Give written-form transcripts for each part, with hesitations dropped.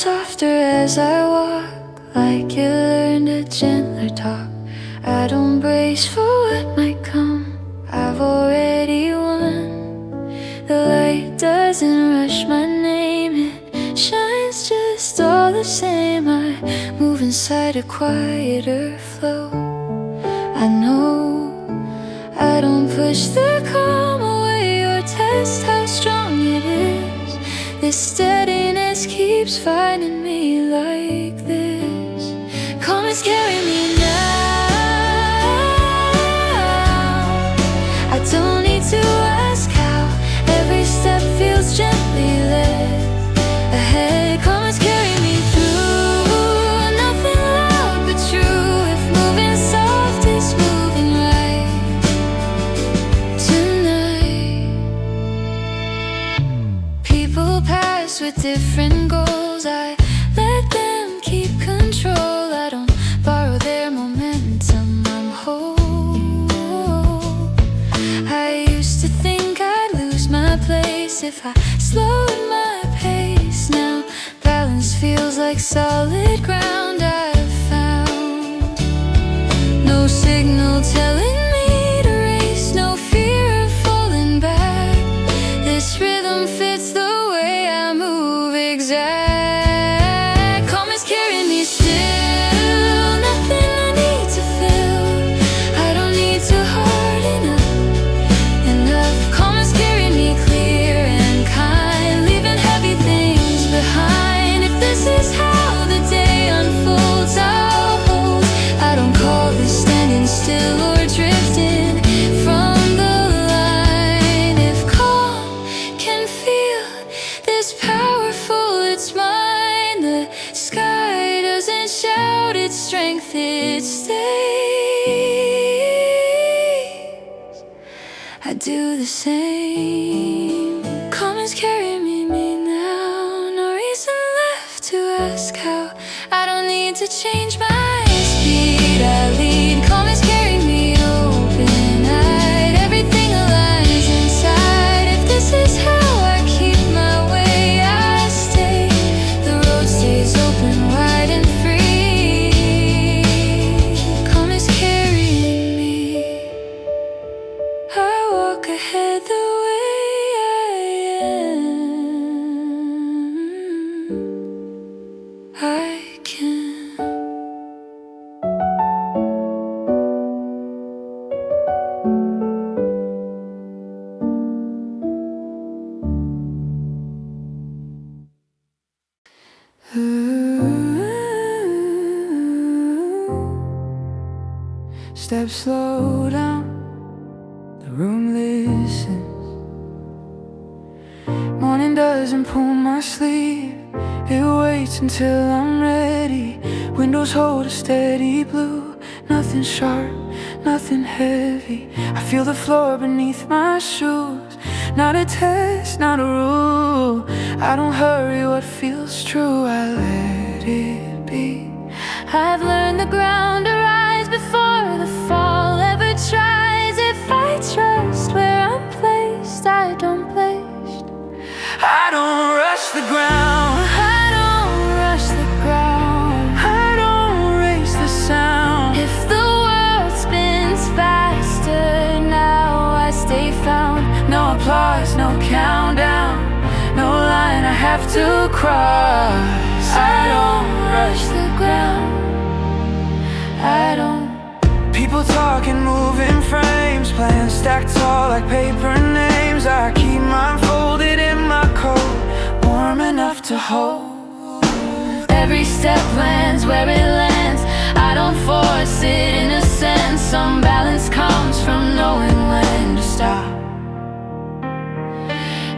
softer as I walk, like you learned a gentler talk. I don't brace for what might come, I've already won. The light doesn't rush my name, it shines just all the same. I move inside a quieter flow. I know I don't push the calm away or test how strong it is. This steadiness keeps finding me like this. Come and carry me now. I don't need to ask how, every step feels gently led ahead. Come and carry me through, nothing loud but true. If moving soft is moving right tonight. People pass with different goals, I let them keep control. I don't borrow their momentum, I'm whole. I used to think I'd lose my place if I slowed my pace. Now balance feels like solid ground I've found. No signal telling me to race, no fear of falling back. This rhythm fits the way I move exact. Comets carry me still, nothing I need to feel. I don't need to harden up enough. Comets carry me clear and kind, leaving heavy things behind. If this is how the day unfolds, I'll hold. I don't call this standing still or drifting from the line. If calm can feel this powerful, it's mine. The sky doesn't shout its strength, it stays. I do the same. Comets carry me now, no reason left to ask how. I don't need to change my speed, I lead. Comets carry me open-eyed, everything aligns inside. If this is how I keep my way, I stay. The road stays open, wide and free. Comets carrying me. I walk ahead the way I am. I can. Steps slow down, the room listens. Morning doesn't pull my sleeve, it waits until I'm ready. Windows hold a steady blue, nothing sharp, nothing heavy. I feel the floor beneath my shoes, not a test, not a rule. I don't hurry what feels true, I let it be. I've learned the ground to rise before the fall ever tries. If I trust where I'm placed, I don't placed. I don't rush the ground, I don't rush the ground, I don't race the sound. If the world spins faster now, I stay found. No applause, no countdown, no line I have to cross. I don't rush the ground, I don't. People talking, moving frames, playing stacked tall like paper names. I keep mine folded in my coat, warm enough to hold. Every step lands where it lands, I don't force it in a sense. Some balance comes from knowing when to stop.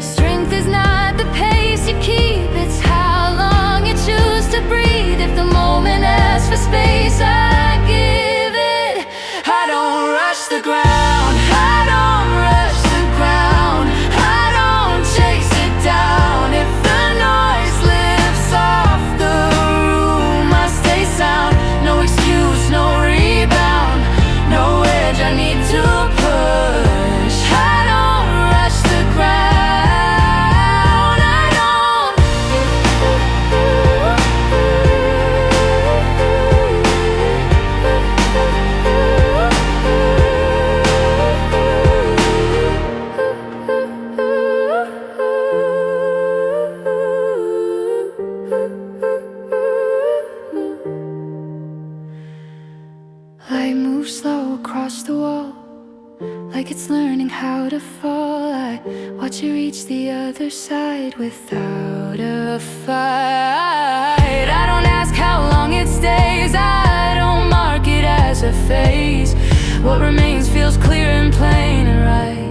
Strength is not the pace you keep, it's how long you choose to breathe. If the moment asks for space, I give it. I don't rush the ground, I don't rush the ground, I don't chase it down. If the noise lifts off the room, I moves slow across the wall, like it's learning how to fall. I watch it reach the other side without a fight. I don't ask how long it stays, I don't mark it as a phase. What remains feels clear and plain and right.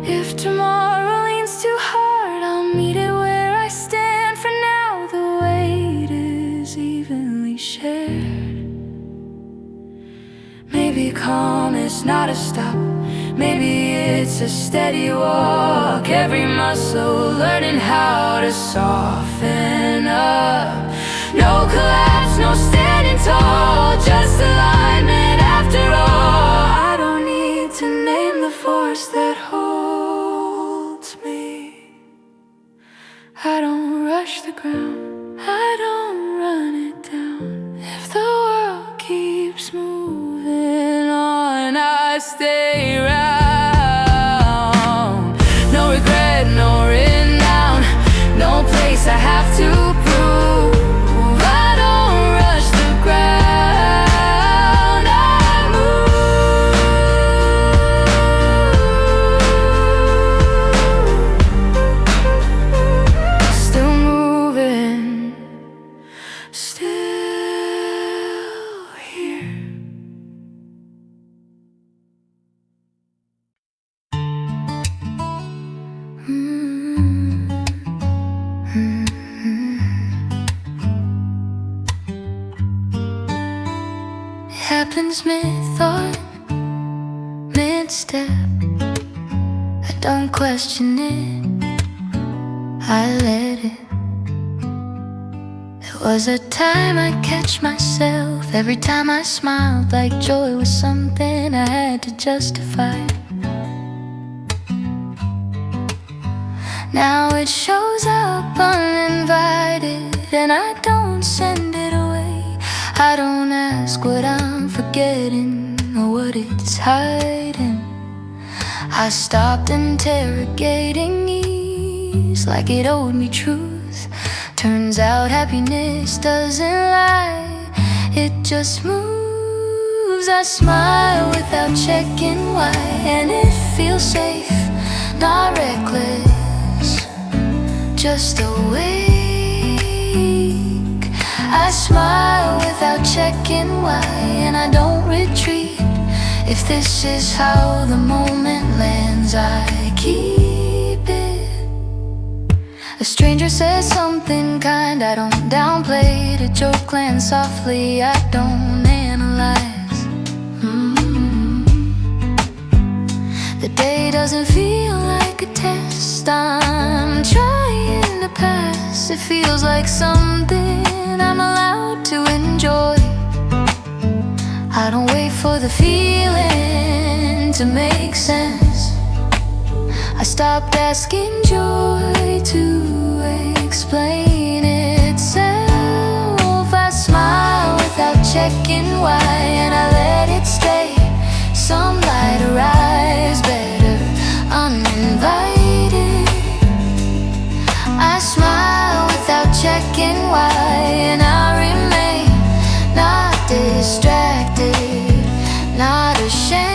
If tomorrow leans too hard, I'll meet it where I stand. For now, the weight is evenly shared. Maybe calm is not a stop, maybe it's a steady walk. Every muscle learning how to soften up. No collapse, no standing tall, just alignment after all. I don't need to name the force that holds me. I don't rush the ground, I don't run it down. If the world keeps moving on, I stay around. No regret, no renown, no place I have to prove. I don't rush the ground, I move. Still moving, still here. Happens mid-thought, mid-step. I don't question it, I let it. There was a time I'd catch myself every time I smiled, like joy was something I had to justify. Now it shows up uninvited, and I don't send it away. I don't ask what I'm forgetting or what it's hiding. I stopped interrogating ease like it owed me truth. Turns out happiness doesn't lie, it just moves. I smile without checking why, and it feels safe, not reckless, just awake. I smile without checking why, and I don't retreat. If this is how the moment lands, I keep it. A stranger says something kind, I don't downplay it. A joke lands softly, I don't analyze. The day doesn't feel like a test, I'm trying to pass. It feels like something I'm allowed to enjoy. I don't wait for the feeling to make sense. I stopped asking joy to explain itself. I smile without checking why, and I let it stay. Some light arrives better uninvited. I smile without checking why, and I remain not distracted, not ashamed.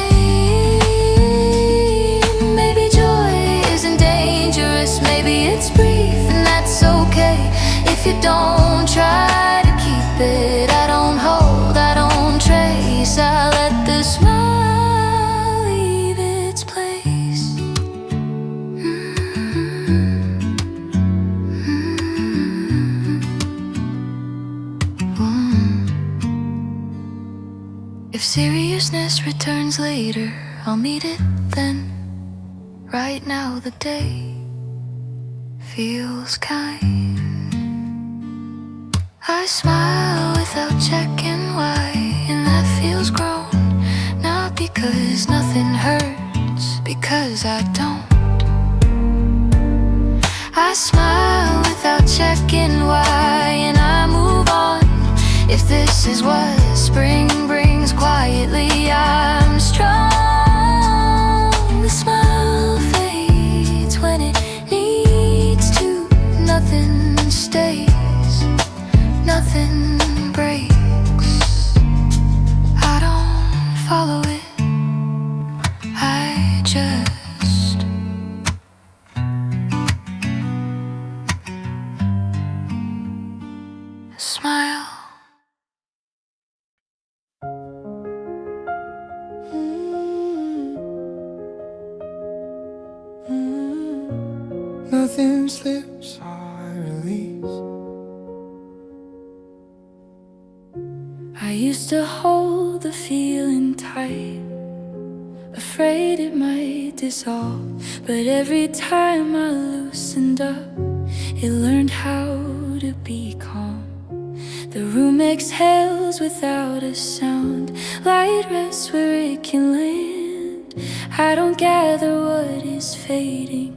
Maybe joy isn't dangerous, maybe it's brief, and that's okay. If you don't try to keep it, I don't hold, I don't trace. I let the smile leave its place. If seriousness returns later, I'll meet it then. Right now the day feels kind. I smile without checking why, and that feels grown. Not because nothing hurts, because I don't. I smile without checking why, and I move on. If this is what spring brings quietly, I'm strong. The smile fades when it needs to. Nothing stays, nothing breaks. smile. Nothing slips, I release. I used to hold the feeling tight, afraid it might dissolve. But every time I loosened up, it learned how to be calm. The room exhales without a sound. Light rests where it can land. I don't gather what is fading,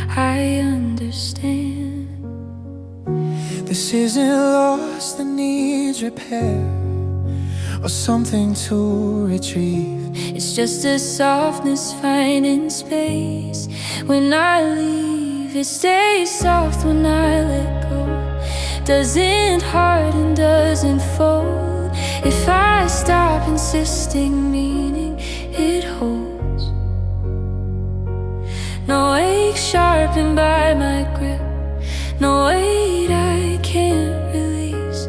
I understand. This isn't loss that needs repair, or something to retrieve. It's just a softness finding space. When I leave, it stays soft. When I let go, doesn't harden, doesn't fold. If I stop insisting, meaning it holds. No ache sharpened by my grip, no weight I can't release.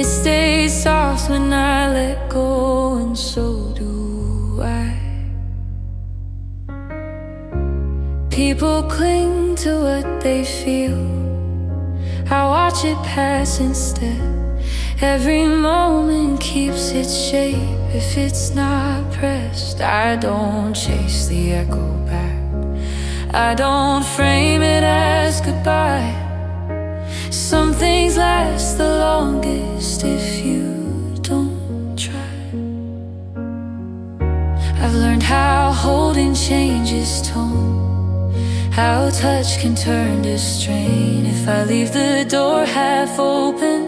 It stays soft when I let go, and so do I. People cling to what they feel, I watch it pass instead. Every moment keeps its shape. If it's not pressed, I don't chase the echo back. I don't frame it as goodbye. Some things last the longest if you don't try. I've learned how holding changes tone, how touch can turn to strain. If I leave the door half open,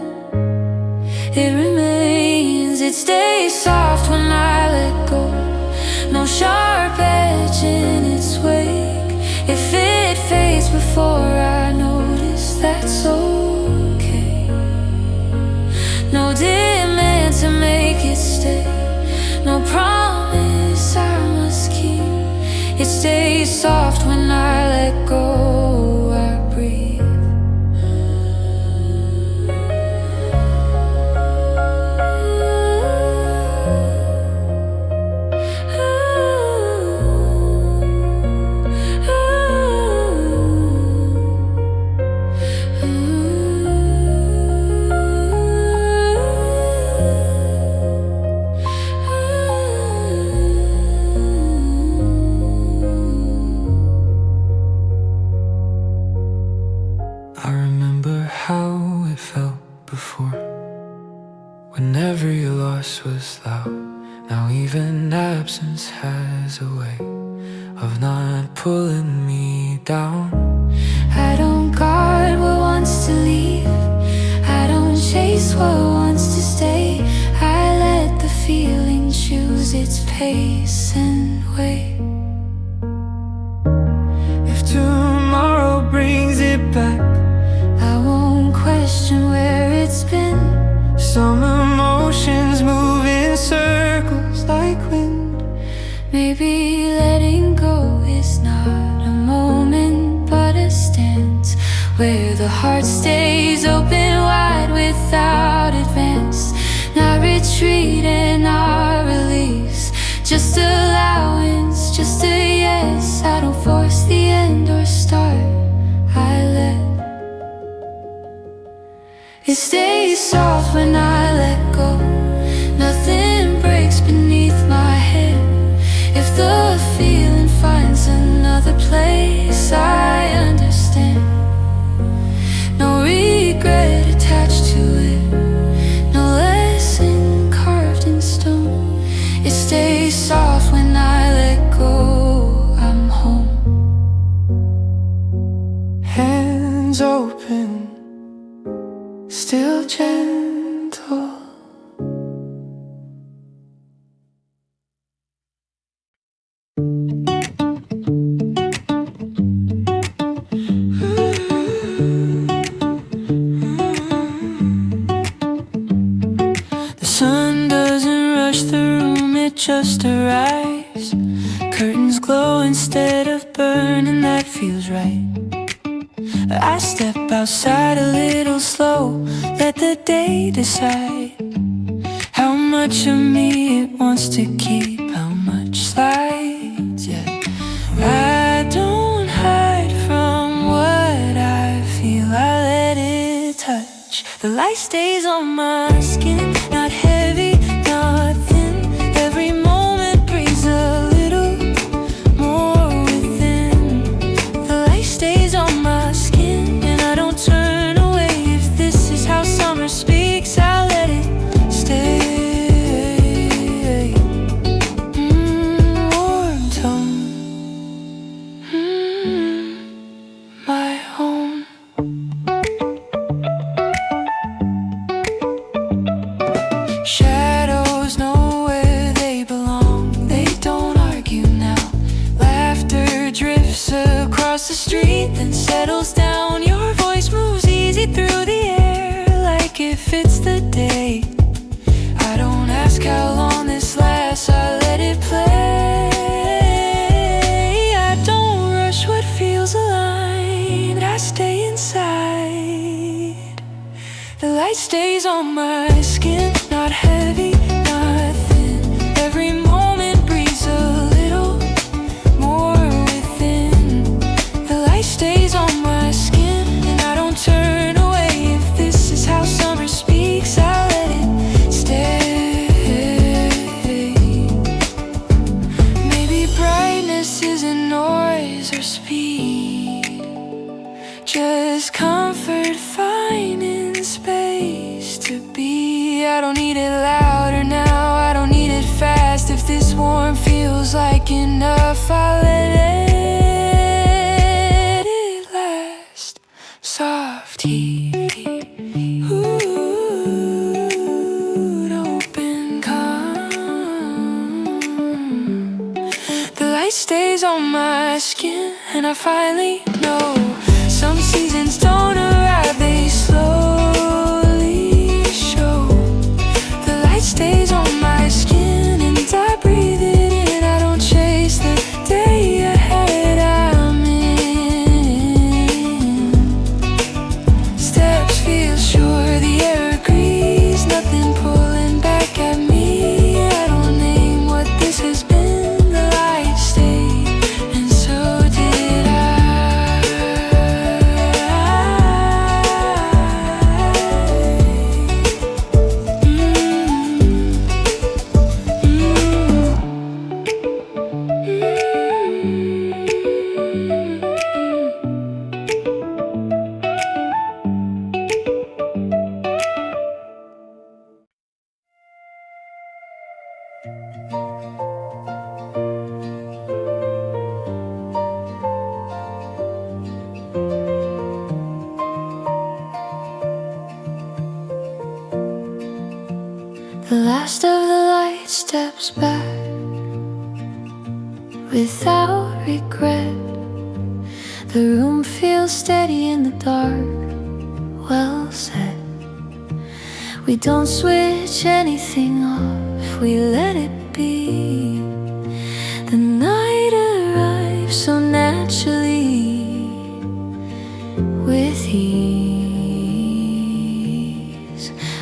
it remains. It stays soft when I let go, no sharp edge in its wake. If it fades before I notice, that's okay. No demand to make it stay, no promise I must keep. It stays soft when I let go, I breathe. I remember how it felt before, when every loss was loud. Now even absence has a way of not pulling me down. I don't guard what wants to leave, I don't chase what wants to stay. I let the feeling choose its pace and way. If tomorrow brings it back, I won't question where it's been. Some emotions move in circles like wind. Maybe letting go is not a moment, but a stance where the heart stays open wide without advance. Not retreat and not release, just allowance, just a yes. I don't force the end or start, I let. It stays soft when I let go, nothing breaks beneath my head. If the feeling finds another place, I understand. No regret attached to it, no lesson carved in stone. It stays soft when I let go, I'm home. Hands open, still gentle. The sun doesn't rush the room, it just arrives. Curtains glow instead of burning, that feels right. I step outside a little slow, let the day decide how much of me it wants to keep, how much slides. Yeah, I don't hide from what I feel, I let it touch. The light stays on my skin, not heavy, not thin. Every moment breathes a little more within. The light stays on my skin, and I don't turn away. If this is how summer speaks, I'll let it stay. Warm tone, my home. Shadows know where they belong, they don't argue now. Laughter drifts across the street, then settles down. Your voice moves easy through the air, like it fits the day. I don't ask how long this lasts, I let it play. I don't rush what feels aligned, I stay inside. The light stays on my skin, not heavy, not thin. Every moment breathes a little more within. The light stays on my skin, and I don't turn away. If this is how summer speaks, I'll let it stay. Maybe brightness isn't noise or speed, just comfort finding space to be. I don't need it louder now, I don't need it fast. If this warmth feels like enough, I'll let it last. Soft heat, open calm. The light stays on my skin, and I finally know some seasons don't arrive, they slowly show. The light stays on my skin, and I breathe it in. I don't chase the day ahead, I'm in. Steps feel sure, the air agrees, nothing pulling back at me. I don't name what this has been, the light stayed, and so did I. The last of the light steps back without regret. The room feels steady in the dark, well said. We don't switch anything off, we let it be. The night arrives so naturally, with ease.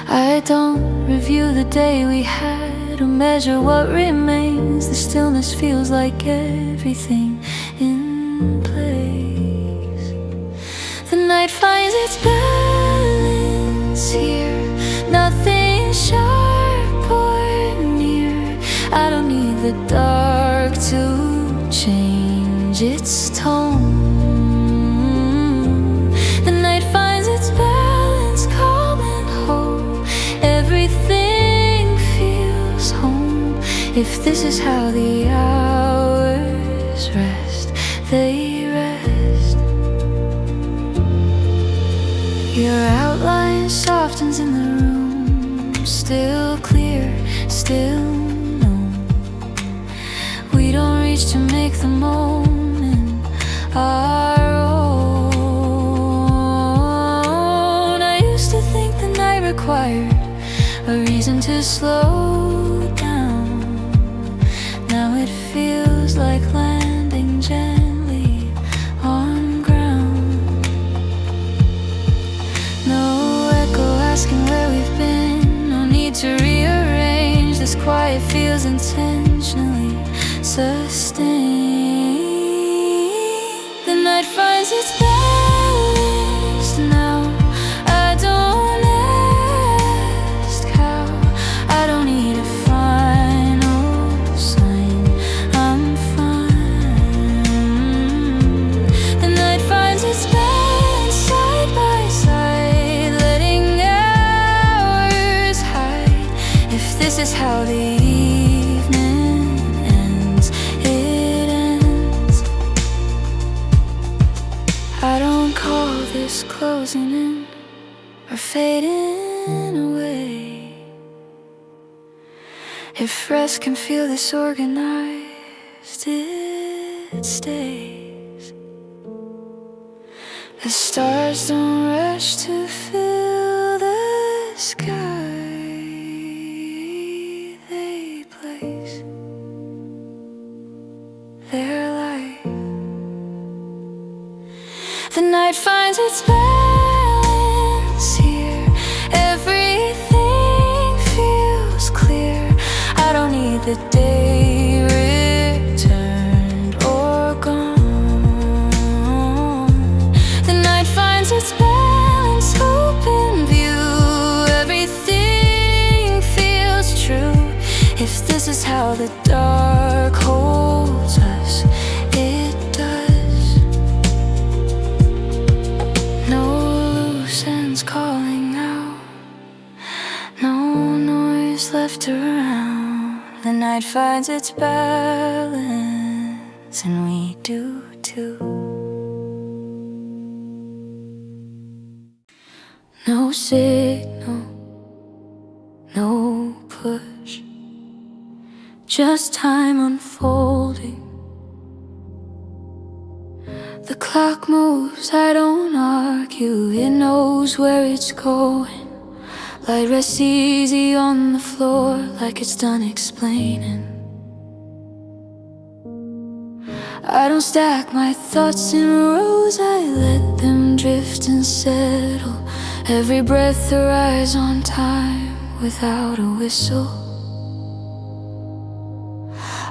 I don't review the day we had or measure what remains. The stillness feels like everything in place. The night finds its balance here, nothing sharp or near. I don't need the dark to change its tone. The night finds its balance, calm and whole. Everything feels home. If this is how the hours rest, they rest. Your outline softens in the room, still clear, still known. We don't reach to make the moment our own. I used to think the night required a reason to slow down. Now it feels like landing gently on ground. where we've been. No need to rearrange. This quiet feels intentionally sustained. The night finds its balance now. I don't ask how. I don't need a final sign. I'm fine. The night finds its balance side by side, letting hours hide. If this is how the evening ends, it ends. I don't call this closing in or fading away. If rest can feel disorganized, it stays. The stars don't rush to fill the sky. They place their light. The night finds its balance here. Everything feels clear. I don't need the day returned or gone. The night finds its balance, open view. Everything feels true. If this is how the dark holds us, it does. No loose ends calling out, no noise left around. The night finds its balance, and we do too. No signal, no push, just time unfolding. The clock moves, I don't argue. It knows where it's going. Light rests easy on the floor, like it's done explaining. I don't stack my thoughts in rows, I let them drift and settle. Every breath arrives on time, without a whistle.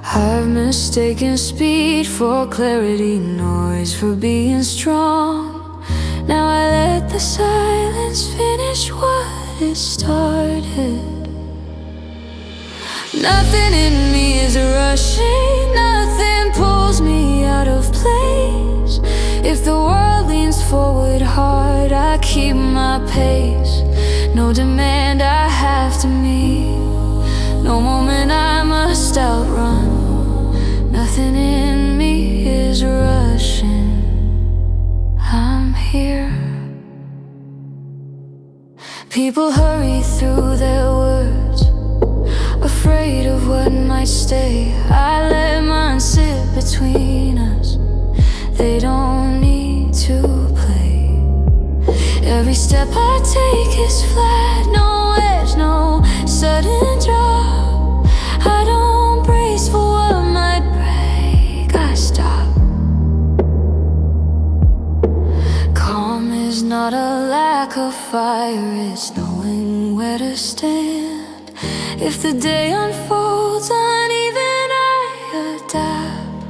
I've mistaken speed for clarity, noise for being strong. Now I let the silence finish what it started. Nothing in me is rushing, nothing pulls me out of place. If the world leans forward hard, I keep my pace. No demand I have to meet, no moment I must outrun. Nothing in me is rushing, I'm here. People hurry through their words, afraid of what might stay. I let mine sit between us, they don't need to play. Every step I take is flat, no edge, no sudden drop. I don't brace for what might break, I stop. Calm is not a lack of fire, it's knowing where to stand. If the day unfolds uneven, I adapt.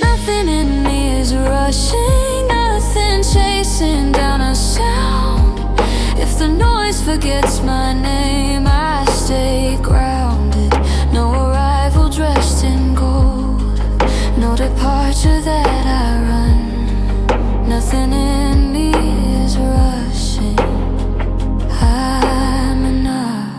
Nothing in me is rushing, nothing chasing down a sound. If the noise forgets my name, I stay grounded. No arrival dressed in gold, no departure that I run. Nothing in me is rushing, I'm enough.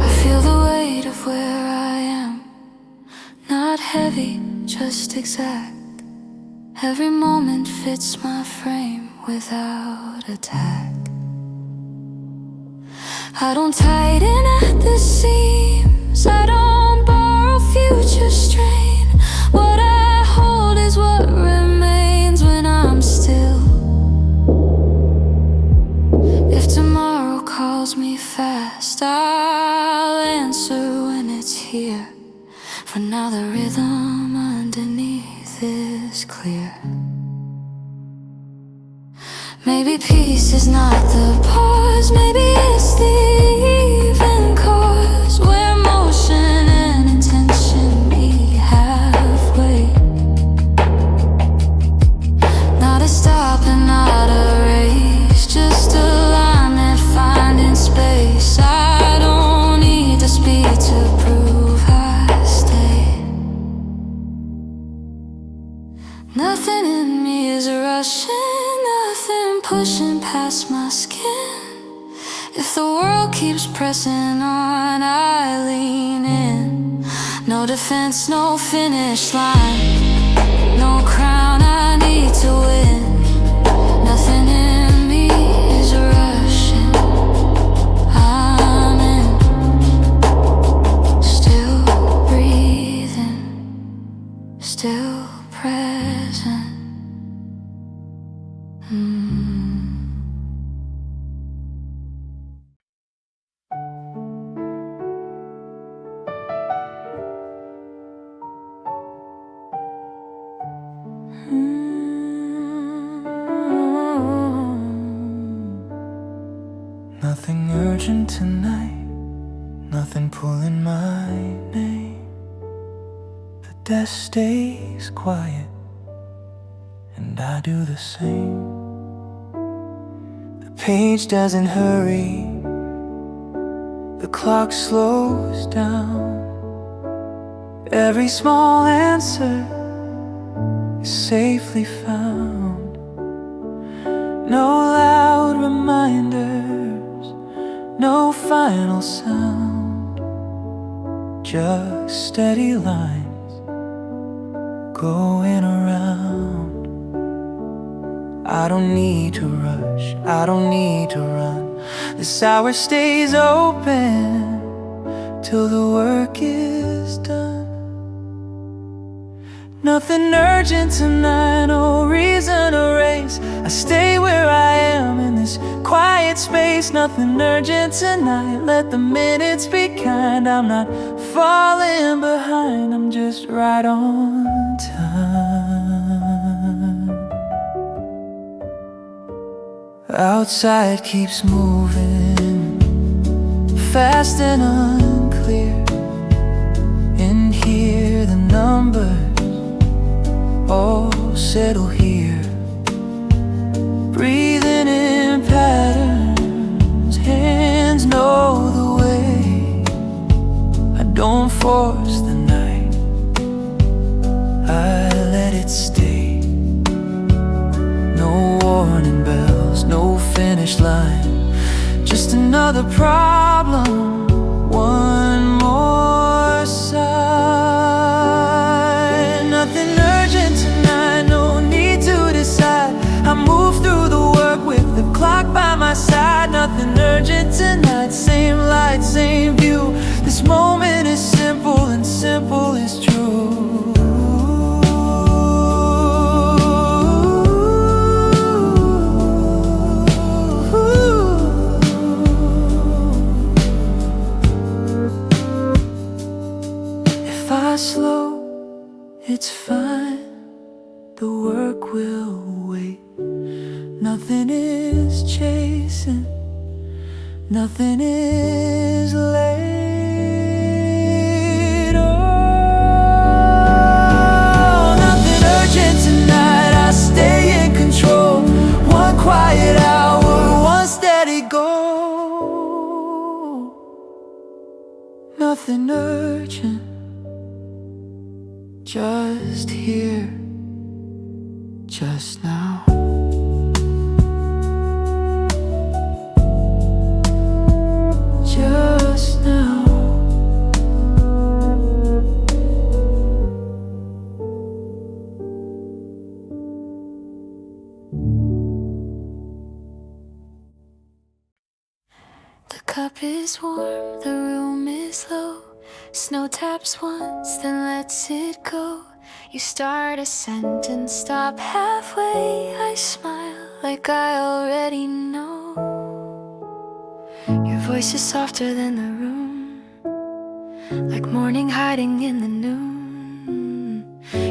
I feel the weight of where I am, not heavy, just exact. Every moment fits my frame without attack. I don't tighten at the seams, I don't borrow future strain. What I hold is what remains when I'm still. If tomorrow me fast, I'll answer when it's here. For now the rhythm underneath is clear. Maybe peace is not the pause, maybe it's the even cause, where motion and intention meet halfway. Not a stop and not a race, just alignment finding space. I don't need the speed to prove I stay. Nothing in me is rushing, nothing pushing past my skin. If the world keeps pressing on, I lean in. No defense, no finish line, no crown I need to win. Nothing in me is rushing, I'm in. Still breathing, still present. Nothing urgent tonight, nothing pulling my name. The desk stays quiet, and I do the same. The page doesn't hurry, the clock slows down. Every small answer is safely found. No loud reminders, no final sound, just steady lines going around. I don't need to rush, I don't need to run. This hour stays open till the work is done. Nothing urgent tonight, no reason to race. I stay where I am in this quiet space. Nothing urgent tonight, let the minutes be kind. I'm not falling behind, I'm just right on time. Outside keeps moving, fast and unclear. In here the numbers all settle here. Breathing in patterns, hands know the way. I don't force the night, I let it stay. No warning bells, no finish line, just another problem, one more sign. Nothing urgent tonight, no need to decide. I move through the work with the clock by my side. Nothing urgent tonight, same light, same view. This moment is simple and simple is true. If I slow, it's fine, the work will wait. Nothing is chasing, nothing is late. Oh, nothing urgent tonight, I stay in control. One quiet hour, one steady goal. Nothing urgent, just here, just now. Just now. The cup is warm, the room is low. Snow taps once, then lets it go. You start a sentence, stop halfway. I smile like I already know. Your voice is softer than the room, like morning hiding in the noon.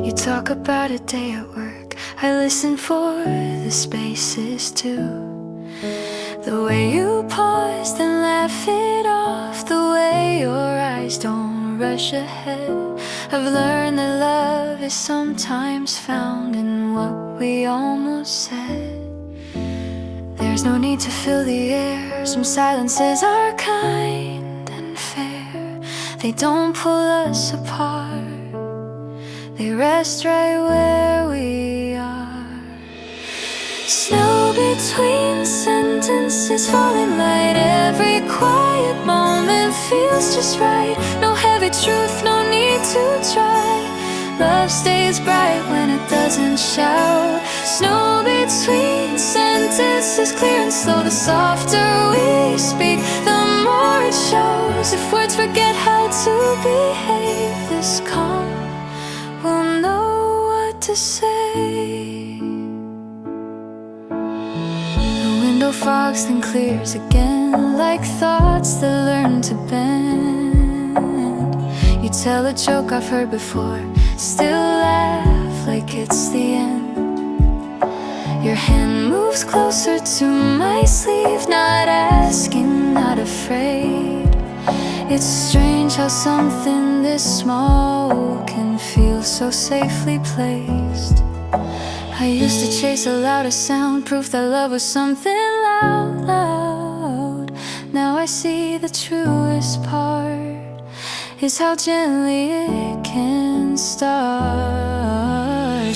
You talk about a day at work, I listen for the spaces too. The way you pause, then laugh it off, the way your eyes don't rush ahead. I've learned that love is sometimes found in what we almost said. There's no need to fill the air, some silences are kind and fair. They don't pull us apart, they rest right where we are. Snow between sentences falling light, every quiet moment feels just right. No heavy truth, no need to try. Love stays bright when it doesn't shout. Snow between sentences, clear and slow. The softer we speak, the more it shows. If words forget how to behave, this calm will know what to say. The window fogs then clears again, like thoughts that learn to bend. You tell a joke I've heard before, still laugh like it's the end. Your hand moves closer to my sleeve, not asking, not afraid. It's strange how something this small can feel so safely placed. I used to chase a louder sound, proof that love was something loud, loud. Now I see the truest part is how gently it can start.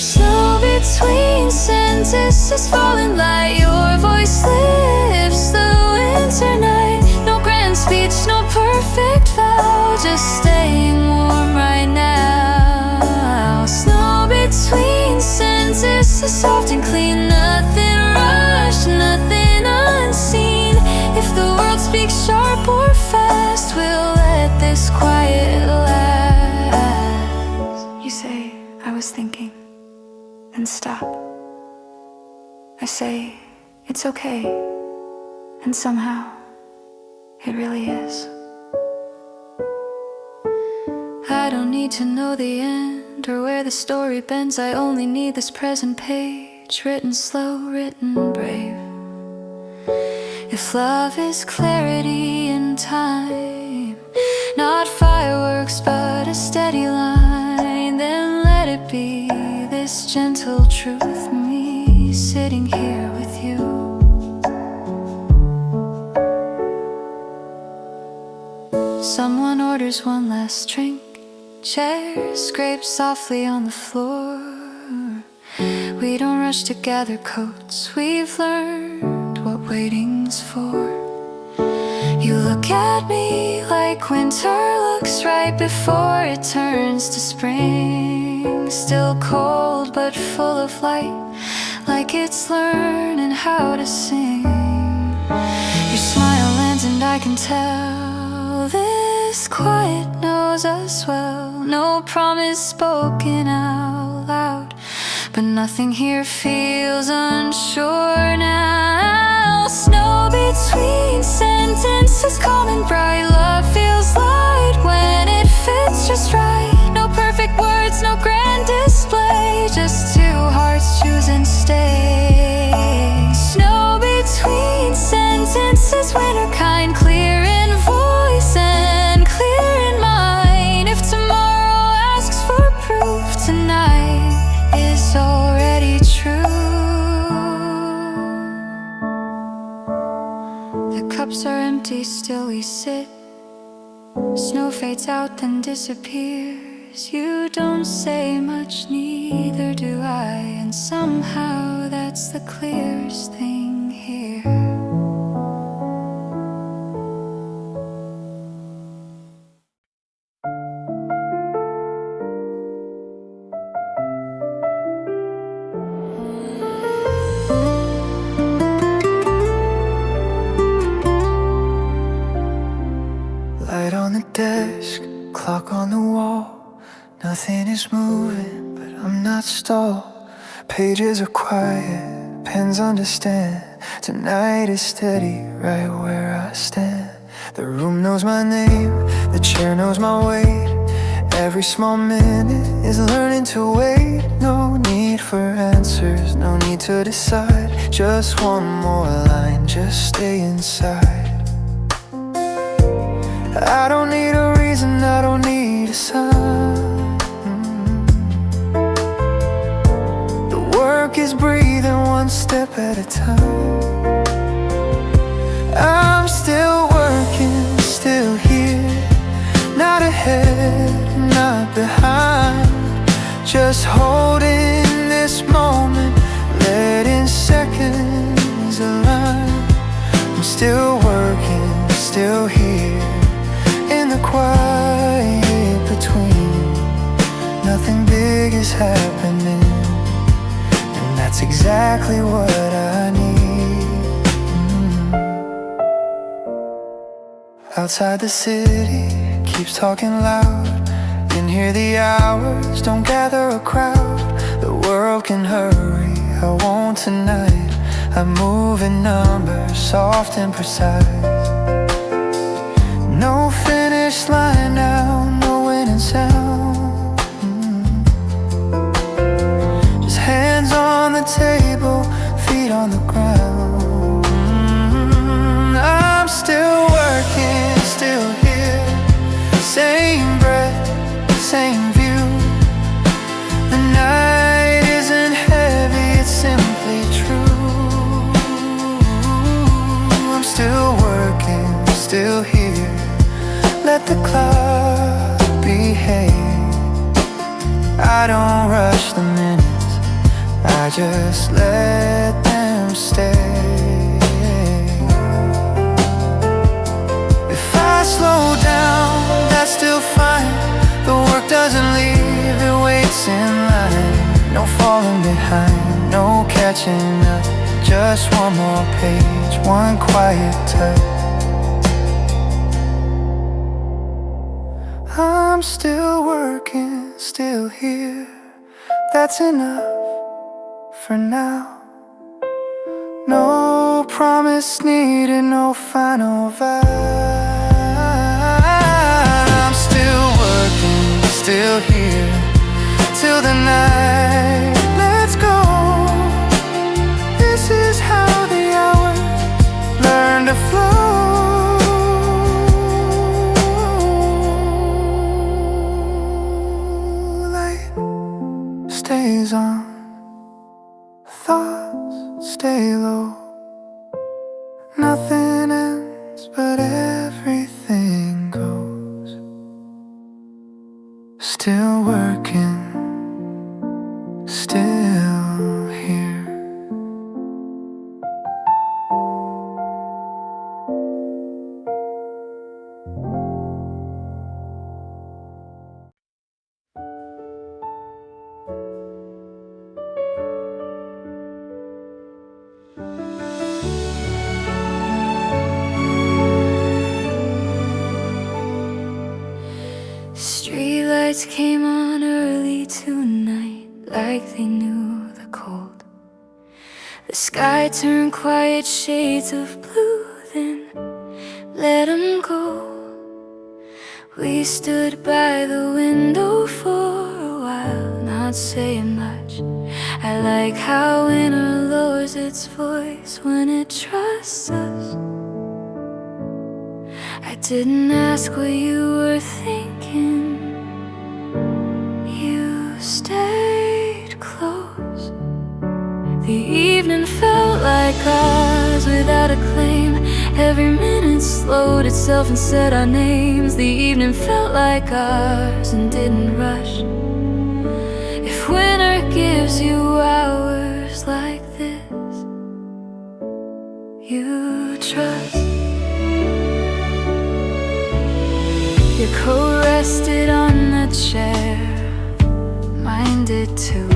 Snow between sentences falling light, your voice lifts the winter night. No grand speech, no perfect vow, just staying warm right now. Snow between sentences, soft and clean, nothing rushed, nothing unseen. If the world speaks sharp or fast, we'll let this quiet last. You say, I was thinking, and stop. I say, it's okay, and somehow, it really is. I don't need to know the end or where the story bends. I only need this present page, written slow, written brave. If love is clarity in time, not fireworks but a steady line, then let it be this gentle truth, me sitting here with you. Someone orders one last drink, chairs scrape softly on the floor. We don't rush to gather coats, we've learned what waiting's for. You look at me like winter looks right before it turns to spring. Still cold but full of light, like it's learning how to sing. Your smile lands and I can tell this quiet knows us well. No promise spoken out loud, but nothing here feels unsure now. Snow between sentences, calm and bright. Love feels light when it fits just right. No perfect words, no grand display, just two hearts choose and stay. Snow between sentences, winter kind, clear in voice and clear in mind. If tomorrow asks for proof, tonight is already true. The cups are empty, still we sit. Snow fades out then disappears. You don't say much, neither do I, and somehow that's the clearest thing here. Light on the desk, clock on the wall. Nothing is moving, but I'm not stalled. Pages are quiet, pens understand. Tonight is steady, right where I stand. The room knows my name, the chair knows my weight. Every small minute is learning to wait. No need for answers, no need to decide. Just one more line, just stay inside. I don't need a reason, I don't need a sign. The work is breathing one step at a time. I'm still working, still here. Not ahead, not behind. Just holding this moment, letting seconds align. I'm still working, still here. In the quiet between, nothing big is happening, and that's exactly what I need. Outside the city keeps talking loud. Can hear the hours, don't gather a crowd. The world can hurry, I won't tonight. I'm moving numbers, soft and precise. No finish line now, no winning sound. Just hands on the table, feet on the ground. I'm still working, still here. Same breath, same view. The night isn't heavy, it's simply true. I'm still working, still here. Let the clock behave. I don't rush the minutes, I just let them stay. If I slow down, that's still fine. The work doesn't leave, it waits in line. No falling behind, no catching up. Just one more page, one quiet touch. I'm still working, still here. That's enough for now. No promise needed, no final vow. I'm still working, still here. Till the night lets go. This is how the hours learn to flow. Stays on, thoughts stay low. Nothing ends, but everything goes. Still working, still here. Streetlights came on early tonight, like they knew the cold. The sky turned quiet shades of blue, then let 'em go. We stood by the window for a while, not saying much. I like how winter lowers its voice when it trusts us. I didn't ask what you were thinking. You stayed close. The evening felt like ours without a claim. Every minute slowed itself and said our names. The evening felt like ours and didn't rush. If winter gives you hours like this, you trust. Your coat rested on the chair, mine did too.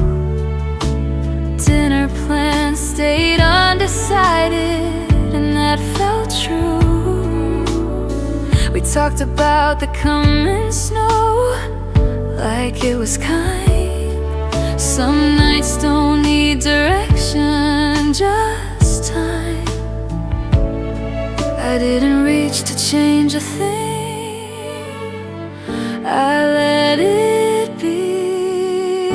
Dinner plans stayed undecided, and that felt true. We talked about the coming snow like it was kind. Some nights don't need direction, just time. I didn't reach to change a thing. I let it be.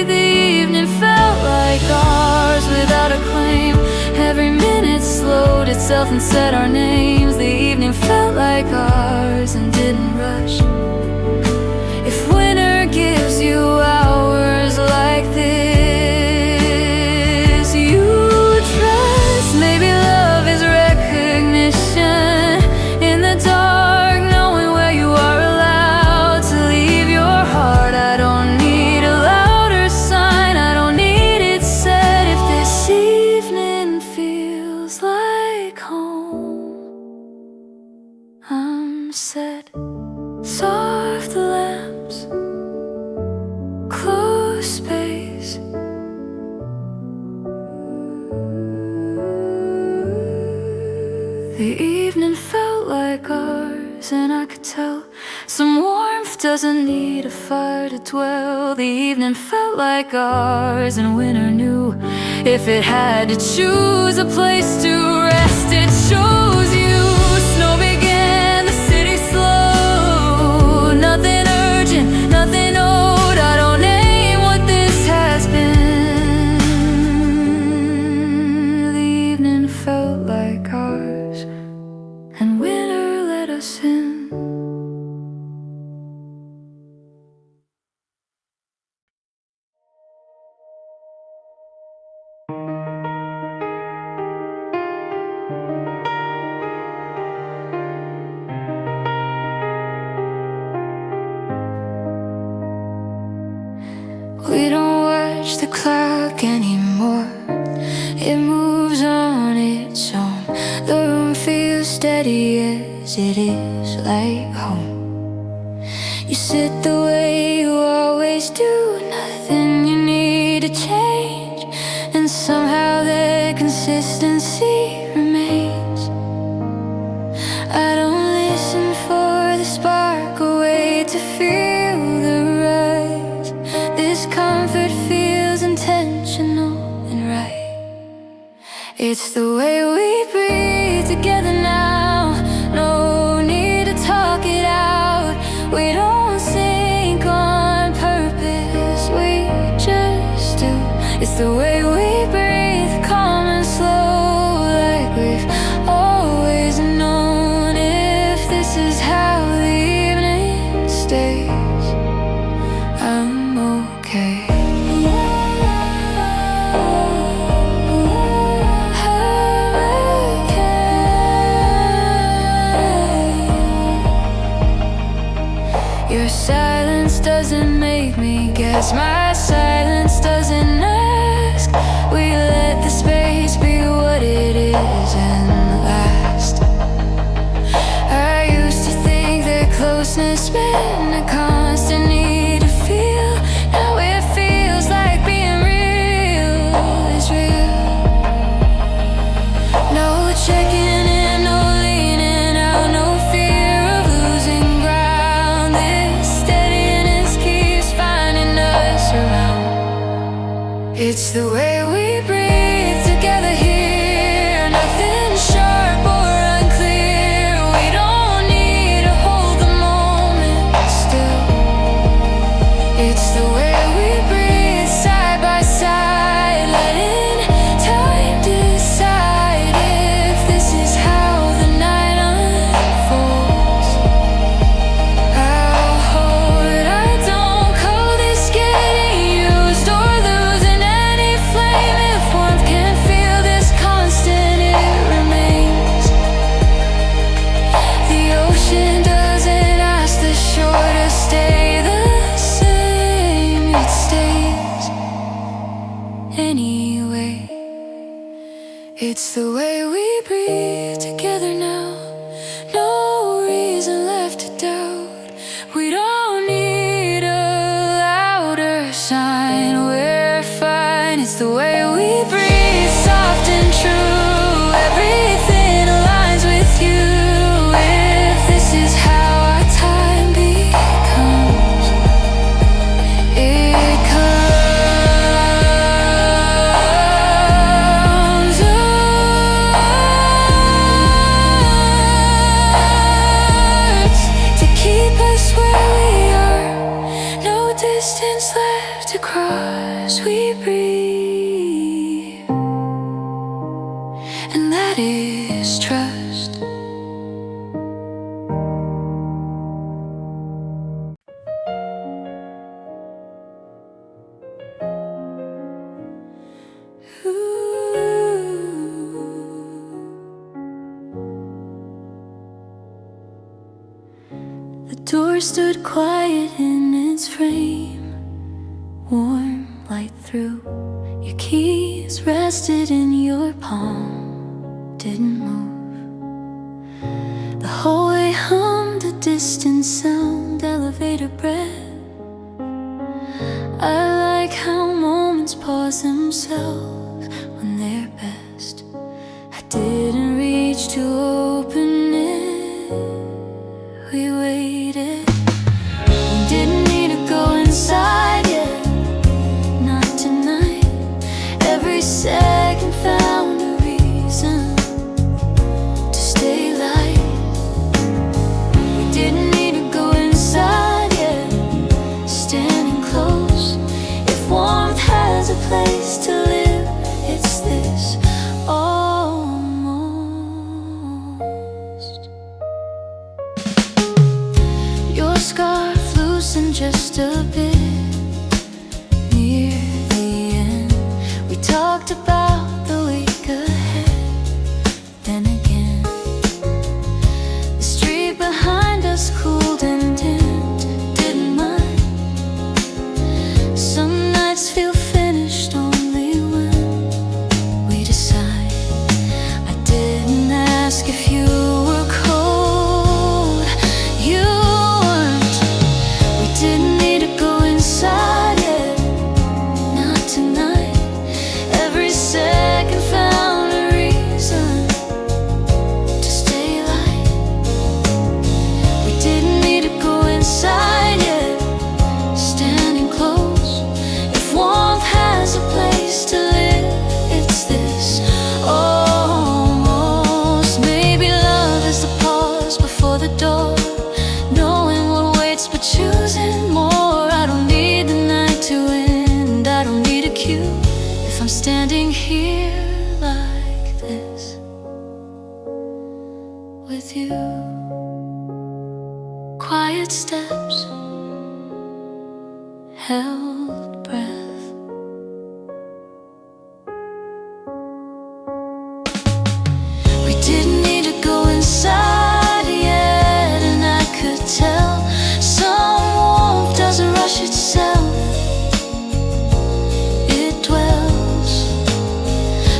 The evening felt like ours without a claim. Every minute slowed itself and said our names. The evening felt like ours and didn't rush. If winter gives you hours like this, you trust. Maybe love is recognition in the dark, knowing where you are allowed to leave your heart. I don't need a louder sign, I don't need it said. If this evening feels like home, I'm set. Soft lamps, close space. The evening felt like ours, and I could tell some warmth doesn't need a fire to dwell. The evening felt like ours, and winter knew if it had to choose a place to rest, it chose you. Snow began the city slow. Nothing urgent, nothing old. I don't name what this has been. The evening felt like ours, and winter let us in. We don't watch the clock anymore. It moves on its own. The room feels steady as it is, like home. You sit the way you always do, nothing you need to change, and somehow the consistency remains. I don't listen for the spark, or wait to feel the rise. This comfort feels intentional and right. It's the way we breathe together now. No need to talk it out. We don't think on purpose, we just do. It's the way we breathe, calm and slow, like we've always known. If this is how the evening stays, I'm okay. Your silence doesn't make me guess, my silence doesn't ask. We let the space be what it is and last. I used to think that closeness meant a constant need to feel. Now it feels like being real is real. No checking in, no leaning out, no fear of losing ground. This steadiness keeps finding us around. It's the way we breathe together here. Nothing sharp or unclear. We don't need to hold the moment still. It's the way we breathe side by side, letting time decide if this is how the night unfolds. I'll hold, I don't call this getting used or losing any flame. to cross, we breathe, and that is trust. The door stood quiet in its frame, warm light through. Your keys rested in your palm, didn't move. The hallway hummed a distant sound, elevator breath. I like how moments pause themselves when they're best. I didn't reach to open it, we waited. We didn't need to go inside yet, not tonight. Every second found a reason to stay light. We didn't need to go inside yet, standing close. If warmth has a place to live, it's this almost. Your scarf loosened just a bit near the end. We talked about the week ahead. Then again, the street behind us cooled and dimmed, didn't mind. Some nights feel finished only when we decide. I didn't ask if you were cold, you weren't. We didn't need to go inside yet, not tonight. Every second found a reason to stay light. We didn't need to go inside yet, standing close. If warmth has a place to live, it's this almost. Maybe love is the pause before the door, knowing what waits but choosing more. I don't need the night to end, I don't need a cue. If I'm standing here like this with you, quiet steps, held breath. We didn't need to go inside yet, and I could tell some warmth doesn't rush itself, it dwells.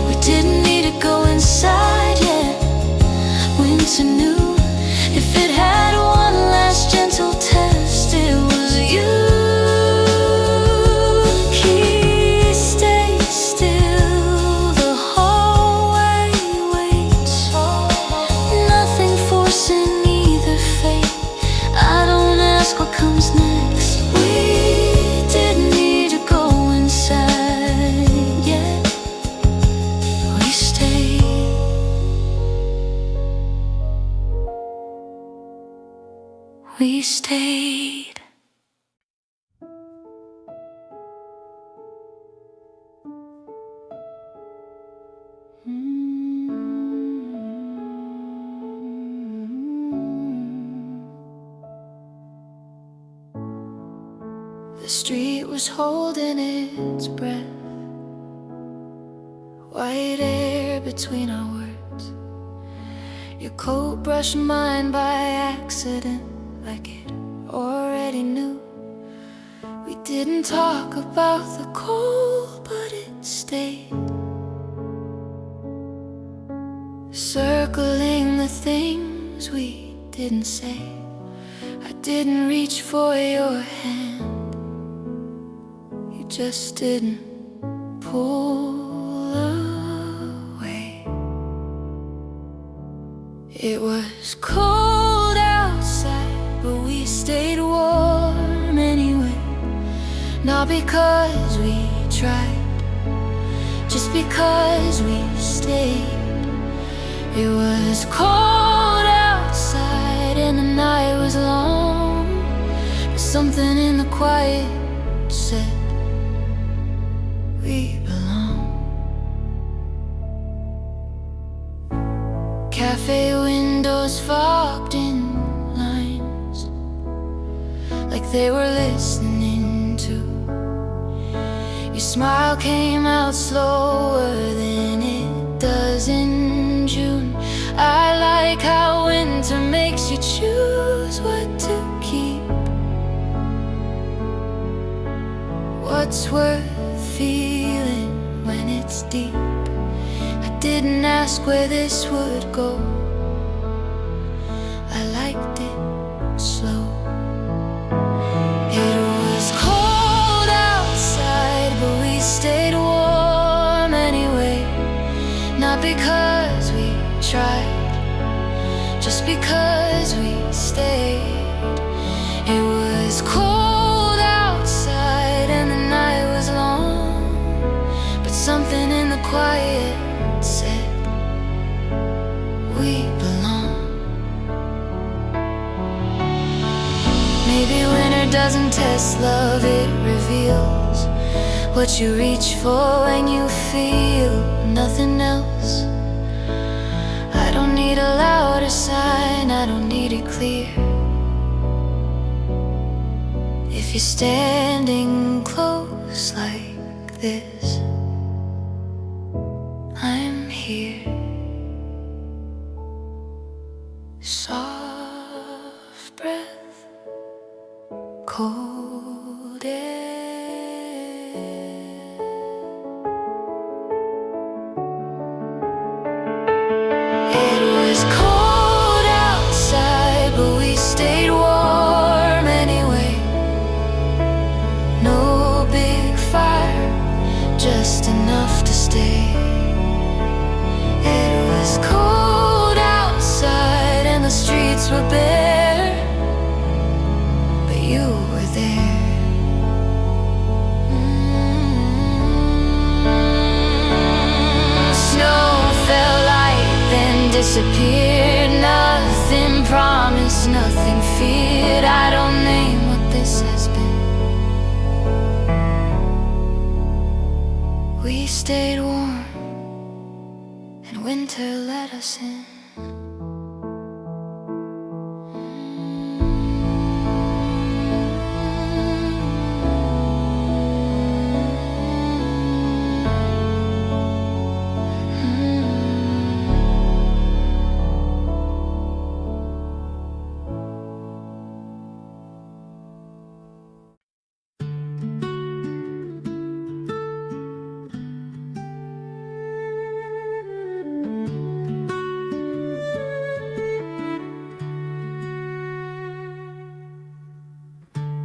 We didn't need to go inside yet, winter knew. If it had one last gentle test, it was you. Key, stay still, the hallway waits. Nothing forcing either fate. I don't ask what comes next. We didn't need to go inside yet, we stayed. We stayed. The street was holding its breath, white air between our words. Your coat brushed mine by accident, like it already knew. We didn't talk about the cold, but it stayed, circling the things we didn't say. I didn't reach for your hand, you just didn't pull away. It was cold outside, but we stayed warm anyway. Not because we tried, just because we stayed. It was cold outside and the night was long, but something in the quiet said they were listening to. Your smile came out slower than it does in June. I like how winter makes you choose what to keep, what's worth feeling when it's deep. I didn't ask where this would go, I liked it slow. It was cold outside, but we stayed warm anyway. Not because we tried, just because we stayed. It was cold outside and the night was long, but something in the quiet said we belong. Maybe winter doesn't test love, it reveals what you reach for when you feel nothing else. I don't need a louder sign, I don't need it clear. If you're standing close like this, I'm here. Soft breath, cold air. It was cold outside, but we stayed warm anyway. No big fire, just enough to stay. It was cold outside and the streets were bare, but you were there. Snow fell light, then disappeared. Nothing promised, nothing feared. I don't name what this has been. We stayed warm and winter let us in.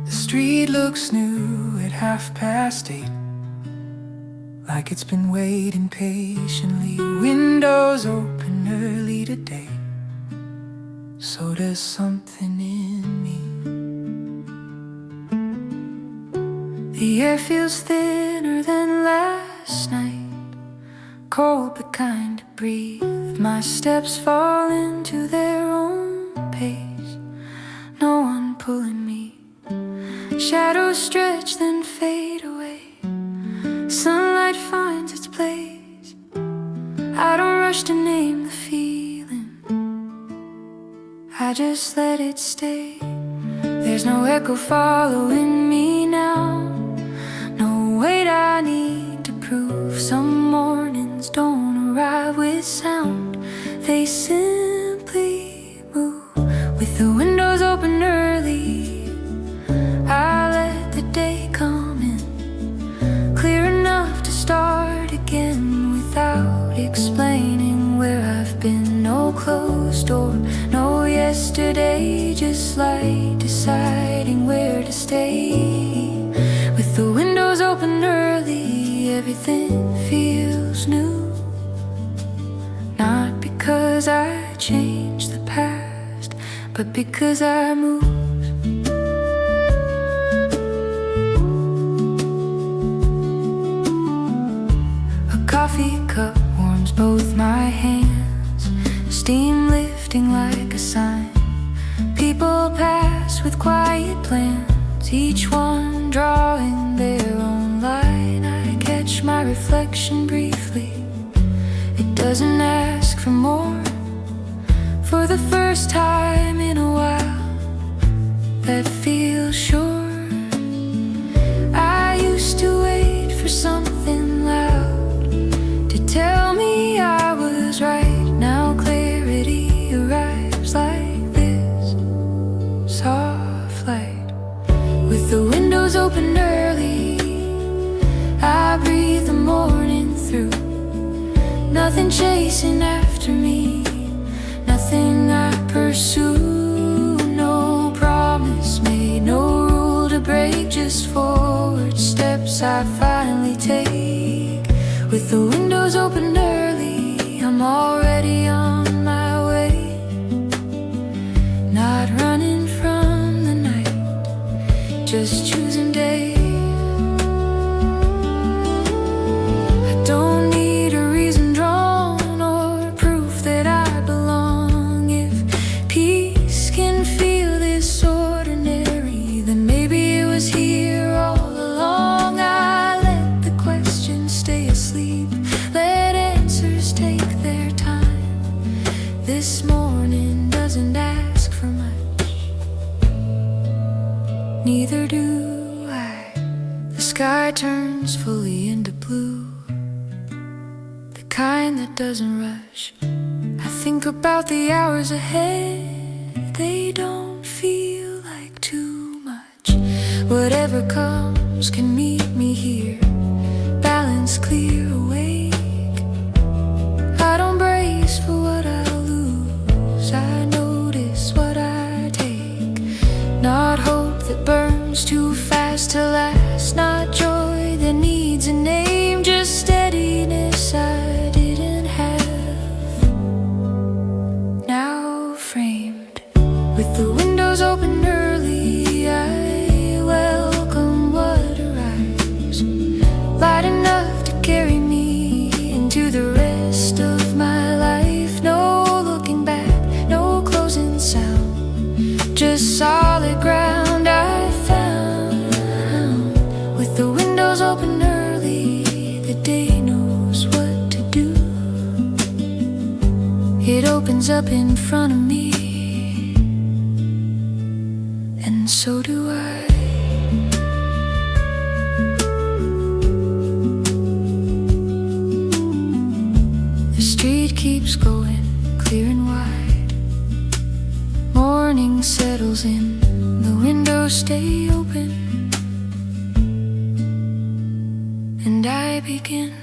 The street looks new at 8:30, like it's been waiting patiently. Windows open early today, so there's something in me. The air feels thinner than last night, cold but kind to breathe. My steps fall into their own pace, no one pulling me. Shadows stretch then fade away, sunlight finds its place. I don't rush to name the feeling, I just let it stay. There's no echo following me now, no weight I need to prove. Some mornings don't arrive with sound, they simply move. With the windows open early, I let the day come in, clear enough to start again without explaining where I've been. No closed door, no yesterday, just like deciding where to stay. With the windows open early, everything feels new. Not because I changed the past, but because I moved. Coffee cup warms both my hands, steam lifting like a sign. People pass with quiet plans, each one drawing their own line. I catch my reflection briefly, it doesn't ask for more. For the first time in a while, that feels sure. open early, I breathe the morning through. Nothing chasing after me, nothing I pursue. No promise made, no rule to break, just forward steps I finally take. With the windows open early, I'm already on my way. Not running from the night, just choosing day. I don't need a reason drawn or proof that I belong. If peace can feel this ordinary, then maybe it was here all along. I let the questions stay asleep, let answers take their time. This morning doesn't ask for much, neither do I. The sky turns fully into blue, the kind that doesn't rush. I think about the hours ahead, they don't feel like too much. Whatever comes can meet me here, balance clear, awake. I don't brace for what I'll lose, I notice what I take. Not hope that burns too fast to last, not joy that needs a name, just steadiness I didn't have, now framed. With the windows open early, I welcome what arrives, light enough to carry me into the rest of my life. No looking back, no closing sound, just solid ground I found. With the windows open early, the day knows what to do. It opens up in front of me, and so do I. The street keeps going, clear and wide. Morning settles in, the windows stay open, and I begin